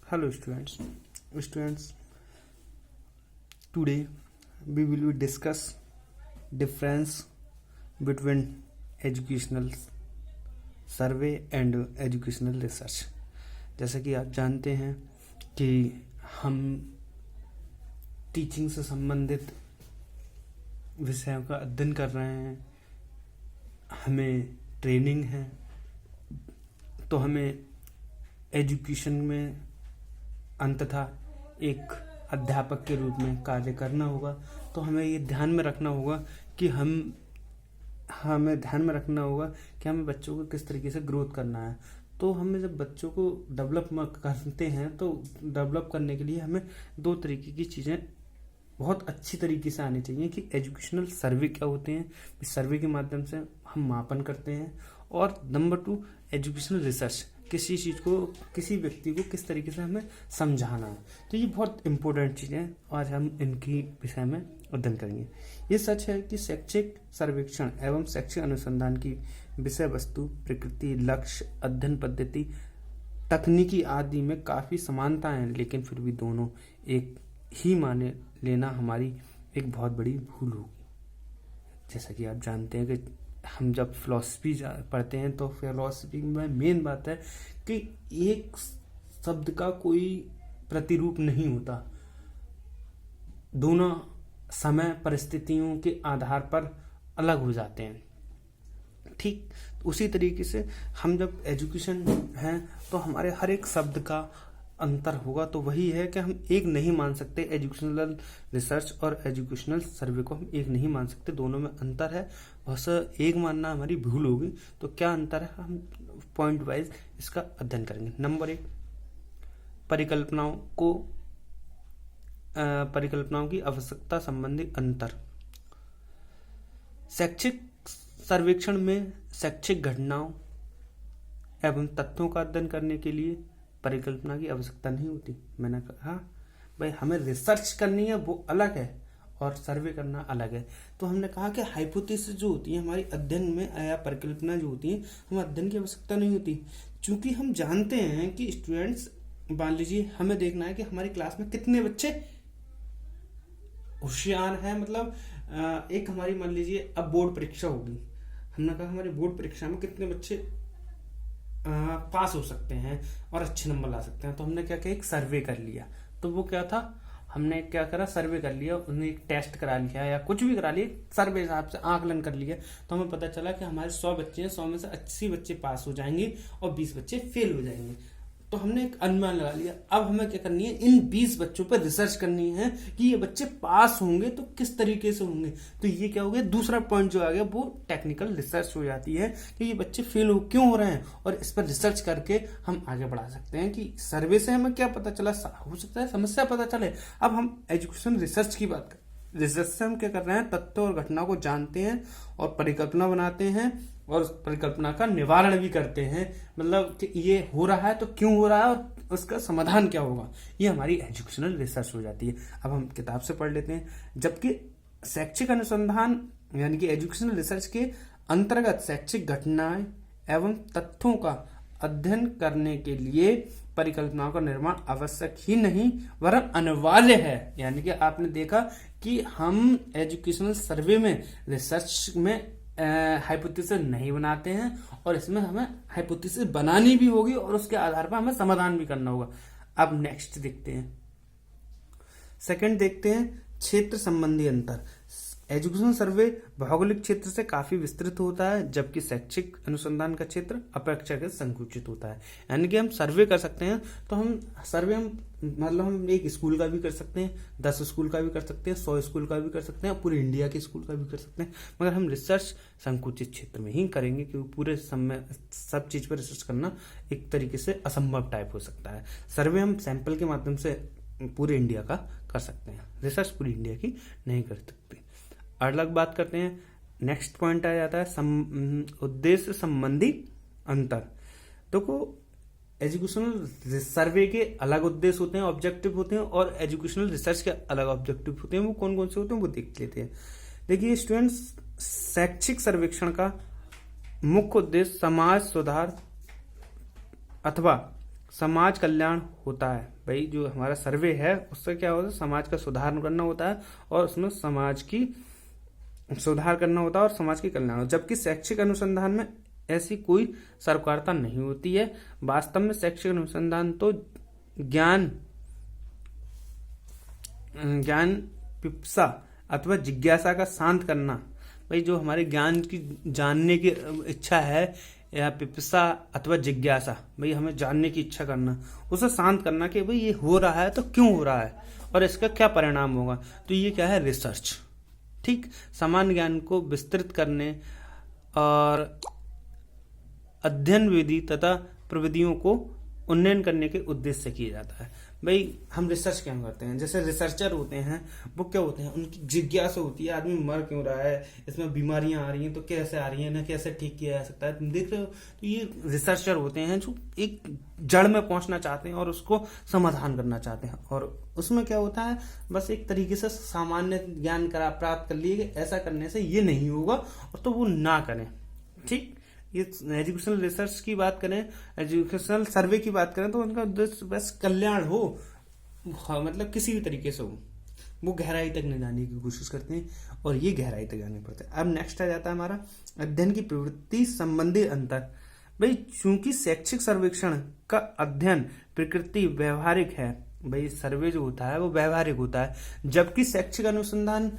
Hello students, today we will discuss difference between educational survey and educational research। जैसा कि आप जानते हैं कि हम टीचिंग से संबंधित विषयों का अध्ययन कर रहे हैं, हमें ट्रेनिंग है, तो हमें एजुकेशन में अंततः एक अध्यापक के रूप में कार्य करना होगा। तो हमें ये ध्यान में रखना होगा कि हमें बच्चों को किस तरीके से ग्रोथ करना है। तो हमें जब बच्चों को डेवलप करते हैं तो डेवलप करने के लिए हमें दो तरीके की चीज़ें बहुत अच्छी तरीके से आनी चाहिए कि एजुकेशनल सर्वे क्या होते हैं, इस सर्वे के माध्यम से हम मापन करते हैं, और नंबर 2 एजुकेशनल रिसर्च, किसी चीज़ को किसी व्यक्ति को किस तरीके से हमें समझाना है। तो ये बहुत इंपॉर्टेंट चीज़ें हैं, आज हम इनकी विषय में अध्ययन करेंगे। ये सच है कि शैक्षिक सर्वेक्षण एवं शैक्षिक अनुसंधान की विषय वस्तु, प्रकृति, लक्ष्य, अध्ययन पद्धति, तकनीकी आदि में काफ़ी समानताएं हैं, लेकिन फिर भी दोनों एक ही माने लेना हमारी एक बहुत बड़ी भूल होगी। जैसा कि आप जानते हैं कि हम जब फिलॉसफी पढ़ते हैं तो फिलॉसफी में मेन बात है कि एक शब्द का कोई प्रतिरूप नहीं होता, दोनों समय परिस्थितियों के आधार पर अलग हो जाते हैं। ठीक उसी तरीके से हम जब एजुकेशन हैं तो हमारे हर एक शब्द का अंतर होगा। तो वही है कि हम एक नहीं मान सकते, एजुकेशनल रिसर्च और एजुकेशनल सर्वे को हम एक नहीं मान सकते, दोनों में अंतर है। बस एक मानना हमारी भूल होगी। तो क्या अंतर है, हम पॉइंट वाइज इसका अध्ययन करेंगे। नंबर 1, परिकल्पनाओं की आवश्यकता संबंधी अंतर। शैक्षिक सर्वेक्षण में शैक्षिक घटनाओं एवं तथ्यों का अध्ययन करने के लिए परिकल्पना की आवश्यकता नहीं होती। मैंने कहा भाई हमें रिसर्च करनी है, वो अलग है, और सर्वे करना अलग है। तो हमने कहा कि हाइपोथेसिस जो होती है हमारी अध्ययन में, या परिकल्पना जो होती है, हमें अध्ययन की आवश्यकता नहीं होती, क्योंकि हम जानते हैं कि स्टूडेंट्स, मान लीजिए हमें देखना है कि हमारी क्लास में कितने बच्चे होशियार हैं। मतलब एक हमारी मान लीजिए अब बोर्ड परीक्षा होगी, हमने कहा हमारी बोर्ड परीक्षा में कितने बच्चे पास हो सकते हैं और अच्छे नंबर ला सकते हैं। तो हमने क्या किया, एक सर्वे कर लिया। तो वो क्या था, हमने क्या करा, सर्वे कर लिया, उन्हें एक टेस्ट करा लिया या कुछ भी करा लिया, सर्वे हिसाब से आकलन कर लिया। तो हमें पता चला कि हमारे 100 बच्चे हैं, 100 में से 80 बच्चे पास हो जाएंगे और 20 बच्चे फेल हो जाएंगे। तो हमने एक अनुमान लगा लिया। अब हमें क्या करनी है, इन 20 बच्चों पर रिसर्च करनी है कि ये बच्चे पास होंगे तो किस तरीके से होंगे। तो ये क्या हो गया, दूसरा पॉइंट जो आ गया वो टेक्निकल रिसर्च हो जाती है कि ये बच्चे फेल क्यों हो रहे हैं, और इस पर रिसर्च करके हम आगे बढ़ा सकते हैं कि सर्वे से हमें क्या पता चला, हो सकता है समस्या पता चले। अब हम एजुकेशन रिसर्च की बात करें। रिसर्च से हम क्या कर रहे हैं, तथ्यों और घटना को जानते हैं और परिकल्पना बनाते हैं, और उस परिकल्पना का निवारण भी करते हैं। मतलब कि ये हो रहा है तो क्यों हो रहा है और उसका समाधान क्या होगा, ये हमारी एजुकेशनल रिसर्च हो जाती है। अब हम किताब से पढ़ लेते हैं। जबकि शैक्षिक अनुसंधान यानी कि एजुकेशनल रिसर्च के अंतर्गत शैक्षिक घटनाएं एवं तथ्यों का अध्ययन करने के लिए परिकल्पनाओं का निर्माण आवश्यक ही नहीं वरन अनिवार्य है। यानी कि आपने देखा कि हम एजुकेशनल सर्वे में, रिसर्च में हाइपोथेसिस नहीं बनाते हैं, और इसमें हमें हाइपोथेसिस बनानी भी होगी और उसके आधार पर हमें समाधान भी करना होगा। अब नेक्स्ट देखते हैं, सेकंड देखते हैं क्षेत्र संबंधी अंतर। एजुकेशन सर्वे भौगोलिक क्षेत्र से काफी विस्तृत होता है, जबकि शैक्षिक अनुसंधान का क्षेत्र अपेक्षाकृत संकुचित होता है। यानी कि हम सर्वे कर सकते हैं, तो हम हम एक स्कूल का भी कर सकते हैं, 10 स्कूल का भी कर सकते हैं, 100 स्कूल का भी कर सकते हैं, पूरे इंडिया के स्कूल का भी कर सकते हैं, मगर हम रिसर्च संकुचित क्षेत्र में ही करेंगे, क्योंकि पूरे समय सब चीज पर रिसर्च करना एक तरीके से असंभव टाइप हो सकता है। सर्वे हम सैंपल के माध्यम से पूरे इंडिया का कर सकते हैं, रिसर्च पूरी इंडिया की नहीं कर सकते। अलग बात करते हैं, नेक्स्ट पॉइंट आ जाता है उद्देश्य संबंधी अंतर। देखो एजुकेशनल सर्वे के अलग उद्देश्य होते हैं, ऑब्जेक्टिव होते हैं, और एजुकेशनल रिसर्च के अलग ऑब्जेक्टिव होते हैं। वो कौन कौन से होते हैं वो देख लेते हैं। देखिए स्टूडेंट्स, शैक्षिक सर्वेक्षण का मुख्य उद्देश्य समाज सुधार अथवा समाज कल्याण होता है। भाई जो हमारा सर्वे है उससे क्या होता है, समाज का सुधार करना होता है और उसमें समाज की सुधार करना होता है और समाज की कल्याण होता है। जबकि शैक्षिक अनुसंधान में ऐसी कोई सरकारता नहीं होती है। वास्तव में शैक्षिक अनुसंधान तो ज्ञान पिपासा अथवा जिज्ञासा का शांत करना, भाई जो हमारे ज्ञान की जानने की इच्छा है या पिपासा अथवा जिज्ञासा, भाई हमें जानने की इच्छा करना, उसे शांत करना कि भाई ये हो रहा है तो क्यों हो रहा है और इसका क्या परिणाम होगा। तो ये क्या है, रिसर्च। ठीक, सामान्य ज्ञान को विस्तृत करने और अध्ययन विधि तथा प्रविधियों को उन्नयन करने के उद्देश्य से किया जाता है। भाई हम रिसर्च क्यों करते हैं, जैसे रिसर्चर होते हैं वो क्या होते हैं, उनकी जिज्ञासा होती है आदमी मर क्यों रहा है, इसमें बीमारियां आ रही हैं तो कैसे आ रही हैं, ना कैसे ठीक किया जा सकता है, तुम देख रहे हो। तो ये रिसर्चर होते हैं जो एक जड़ में पहुंचना चाहते हैं और उसको समाधान करना चाहते हैं। और उसमें क्या होता है, बस एक तरीके से सामान्य ज्ञान प्राप्त कर लिए कि ऐसा करने से ये नहीं होगा और तो वो ना करें। ठीक, ये एजुकेशनल रिसर्च की बात करें, एजुकेशनल सर्वे की बात करें तो उनका उद्देश्य बस कल्याण हो, मतलब किसी भी तरीके से हो, वो गहराई तक न जाने की कोशिश करते हैं और ये गहराई तक जाने पड़ते हैं। अब नेक्स्ट आ जाता है हमारा अध्ययन की प्रवृत्ति संबंधी अंतर। भाई चूंकि शैक्षिक सर्वेक्षण का अध्ययन प्रकृति व्यवहारिक है, भाई सर्वे जो होता है वो व्यवहारिक होता है, जबकि शैक्षिक अनुसंधान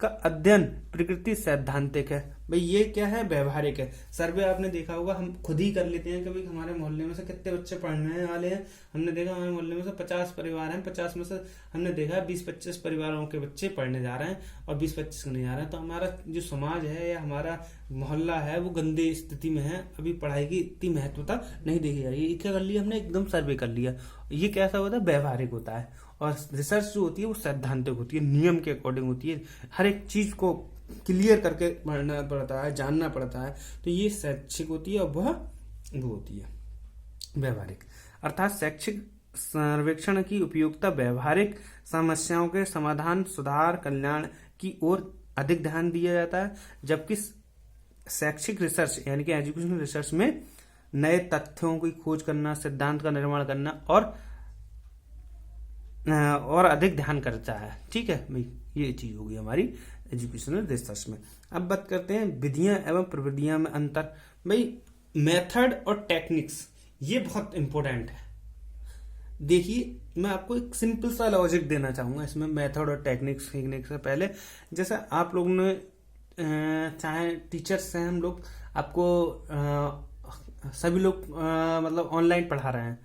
का अध्ययन प्रकृति सैद्धांतिक है। भाई ये क्या है, व्यवहारिक है। सर्वे आपने देखा होगा हम खुद ही कर लेते हैं कि भाई हमारे मोहल्ले में से कितने बच्चे पढ़ने वाले हैं, हमने देखा हमारे मोहल्ले में से 50 परिवार हैं, 50 में से हमने देखा 20-25 परिवारों के बच्चे पढ़ने जा रहे हैं और 20-25 नहीं जा रहे हैं। तो हमारा जो समाज है या हमारा मोहल्ला है वो गंदे स्थिति में है, अभी पढ़ाई की इतनी महत्वता नहीं देखी जा रही है। क्या कर लिया हमने, एकदम सर्वे कर लिया। ये कैसा होता है, व्यवहारिक होता है। और रिसर्च जो होती है वो सैद्धांतिक होती है, नियम के अकॉर्डिंग होती है, हर एक चीज को क्लियर करके पढ़ना पड़ता है, जानना पड़ता है। तो ये शैक्षिक होती है और वह वो होती है व्यवहारिक। अर्थात शैक्षिक सर्वेक्षण की उपयोगिता व्यवहारिक समस्याओं के समाधान, सुधार, कल्याण की ओर अधिक ध्यान दिया जाता है, जबकि शैक्षिक रिसर्च यानी कि एजुकेशनल रिसर्च में नए तथ्यों की खोज करना, सिद्धांत का निर्माण करना और अधिक ध्यान करता है। ठीक है भाई, ये चीज होगी हमारी एजुकेशनल रिसर्च में। अब बात करते हैं विधियां एवं प्रविधियां में अंतर। भाई मेथड और टेक्निक्स ये बहुत इंपॉर्टेंट है। देखिए मैं आपको एक सिंपल सा लॉजिक देना चाहूंगा इसमें मेथड और टेक्निक्स सीखने से पहले। जैसे आप लोग ने चाहे टीचर्स हैं हम लोग, आपको सभी लोग मतलब ऑनलाइन पढ़ा रहे हैं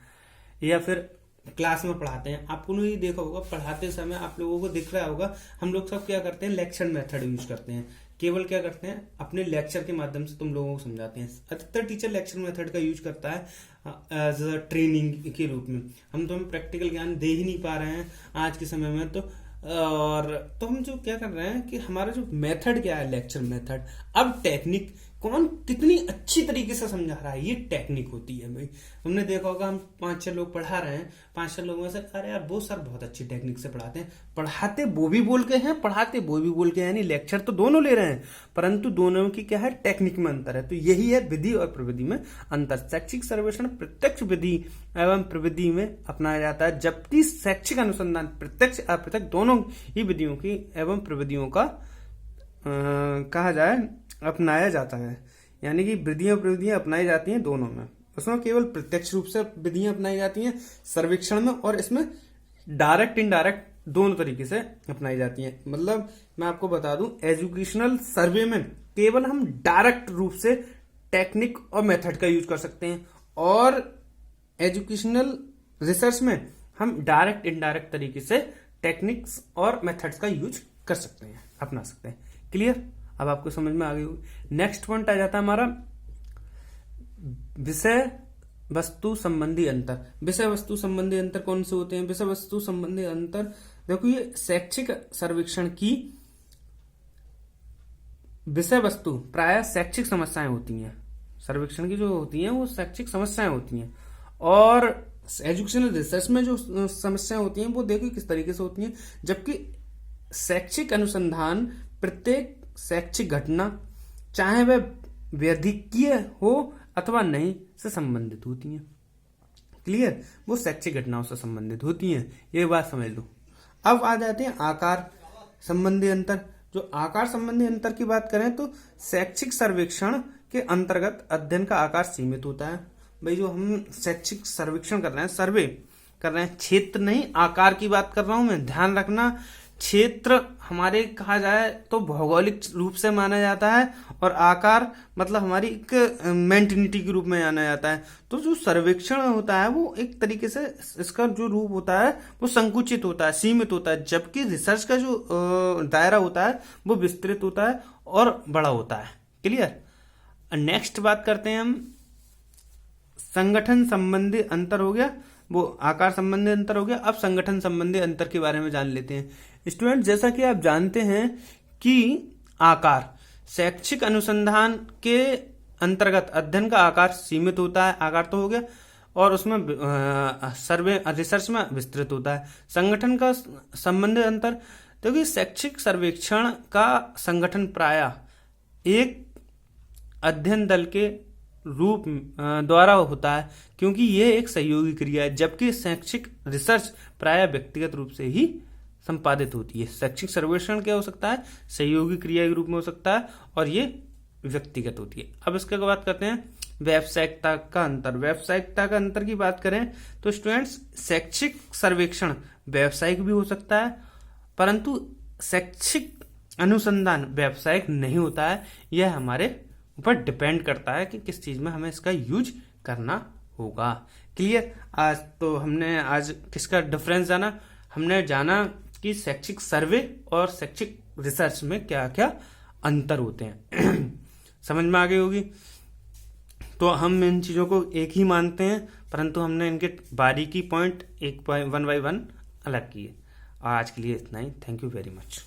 या फिर क्लास में पढ़ाते हैं, आपको नहीं देखा होगा पढ़ाते समय आप लोगों को दिख रहा होगा हम लोग सब क्या करते हैं, लेक्चर मेथड यूज करते हैं। केवल क्या करते हैं, अपने लेक्चर के माध्यम से तुम लोगों को समझाते हैं। अधिकतर टीचर लेक्चर मेथड का यूज करता है एज अ ट्रेनिंग के रूप में। हम तो प्रैक्टिकल ज्ञान दे ही नहीं पा रहे हैं आज के समय में। और तो हम जो क्या कर रहे हैं कि हमारा जो मेथड क्या है, लेक्चर मेथड। अब टेक्निक कौन कितनी अच्छी तरीके से समझा रहा है, ये टेक्निक होती है। भाई हमने देखा होगा हम 5-6 लोग पढ़ा रहे हैं, 5-6 लोगों में से अरे यार वो सर बहुत अच्छी टेक्निक से पढ़ाते हैं, पढ़ाते वो भी बोल के हैं, पढ़ाते वो भी बोल के हैं, यानी लेक्चर तो दोनों ले रहे हैं, परंतु दोनों की क्या है, टेक्निक में अंतर है। तो यही है विधि और प्रविधि में अंतर। शैक्षिक सर्वेक्षण प्रत्यक्ष विधि एवं प्रविधि में अपनाया जाता है, जबकि शैक्षिक अनुसंधान प्रत्यक्ष अप्रत्यक्ष दोनों ही विधियों की एवं प्रविधियों का कहा जाए अपनाया जाता है। यानी कि विधियां प्रविधियां अपनाई जाती हैं दोनों में। उसमें केवल प्रत्यक्ष रूप से विधियां अपनाई जाती हैं सर्वेक्षण में, और इसमें डायरेक्ट इनडायरेक्ट दोनों तरीके से अपनाई जाती हैं। मतलब मैं आपको बता दूं, एजुकेशनल सर्वे में केवल हम डायरेक्ट रूप से टेक्निक और मेथड का यूज कर सकते हैं, और एजुकेशनल रिसर्च में हम डायरेक्ट इनडायरेक्ट तरीके से टेक्निक्स और मेथड्स का यूज कर सकते हैं, अपना सकते हैं। क्लियर? अब आपको समझ में आ गई होगी। नेक्स्ट पॉइंट आ जाता है हमारा विषय वस्तु संबंधी अंतर। विषय वस्तु संबंधी अंतर कौन से होते हैं? विषय वस्तु संबंधी अंतर, देखो ये शैक्षिक सर्वेक्षण की विषय वस्तु प्राय शैक्षिक समस्याएं होती हैं। सर्वेक्षण की जो होती हैं वो शैक्षिक समस्याएं होती हैं, और एजुकेशनल रिसर्च में जो समस्याएं होती हैं वो देखो किस तरीके से होती हैं। जबकि शैक्षिक अनुसंधान प्रत्येक शैक्षिक घटना, चाहे वह वैधिकीय हो अथवा नहीं, से संबंधित होती हैं। क्लियर, वो शैक्षिक घटनाओं से संबंधित होती हैं, ये बात समझ लो। अब आ जाते हैं आकार संबंधी अंतर। जो आकार संबंधी अंतर की बात करें तो शैक्षिक सर्वेक्षण के अंतर्गत अध्ययन का आकार सीमित होता है। भाई जो हम शैक्षिक सर्वेक्षण कर रहे हैं, सर्वे कर रहे हैं, क्षेत्र नहीं आकार की बात कर रहा हूं मैं, ध्यान रखना। क्षेत्र हमारे कहा जाए तो भौगोलिक रूप से माना जाता है और आकार मतलब हमारी एक मेंटेनिटी के रूप में जाना जाता है। तो जो सर्वेक्षण होता है वो एक तरीके से इसका जो रूप होता है वो संकुचित होता है, सीमित होता है, जबकि रिसर्च का जो दायरा होता है वो विस्तृत होता है और बड़ा होता है। क्लियर। नेक्स्ट बात करते हैं हम संगठन संबंधी अंतर हो गया, वो आकार संबंधी अंतर हो गया। अब संगठन संबंधी अंतर के बारे में जान लेते हैं। स्टूडेंट जैसा कि आप जानते हैं कि आकार शैक्षिक अनुसंधान के अंतर्गत अध्ययन का आकार सीमित होता है, आकार तो हो गया, और उसमें सर्वे रिसर्च में विस्तृत होता है। संगठन का संबंधी अंतर, क्योंकि शैक्षिक सर्वेक्षण का संगठन प्रायः एक अध्ययन दल के रूप द्वारा होता है, क्योंकि यह एक सहयोगी क्रिया है, जबकि शैक्षिक रिसर्च प्रायः व्यक्तिगत रूप से ही संपादित होती है। शैक्षिक सर्वेक्षण क्या हो सकता है, सहयोगी क्रिया के रूप में हो सकता है, और ये व्यक्तिगत होती है। अब इसके बात करते हैं व्यावसायिकता का अंतर। व्यावसायिकता का अंतर की बात करें तो स्टूडेंट्स शैक्षिक सर्वेक्षण व्यावसायिक भी हो सकता है, परंतु शैक्षिक अनुसंधान व्यावसायिक नहीं होता है। यह हमारे ऊपर डिपेंड करता है कि किस चीज में हमें इसका यूज करना होगा। क्लियर। आज तो हमने आज किसका डिफरेंस जाना, हमने जाना कि शैक्षिक सर्वे और शैक्षिक रिसर्च में क्या क्या अंतर होते हैं। समझ में आ गई होगी। तो हम इन चीजों को एक ही मानते हैं, परंतु हमने इनके बारीकी पॉइंट वन बाय वन अलग किए। और आज के लिए इतना ही। Thank you very much.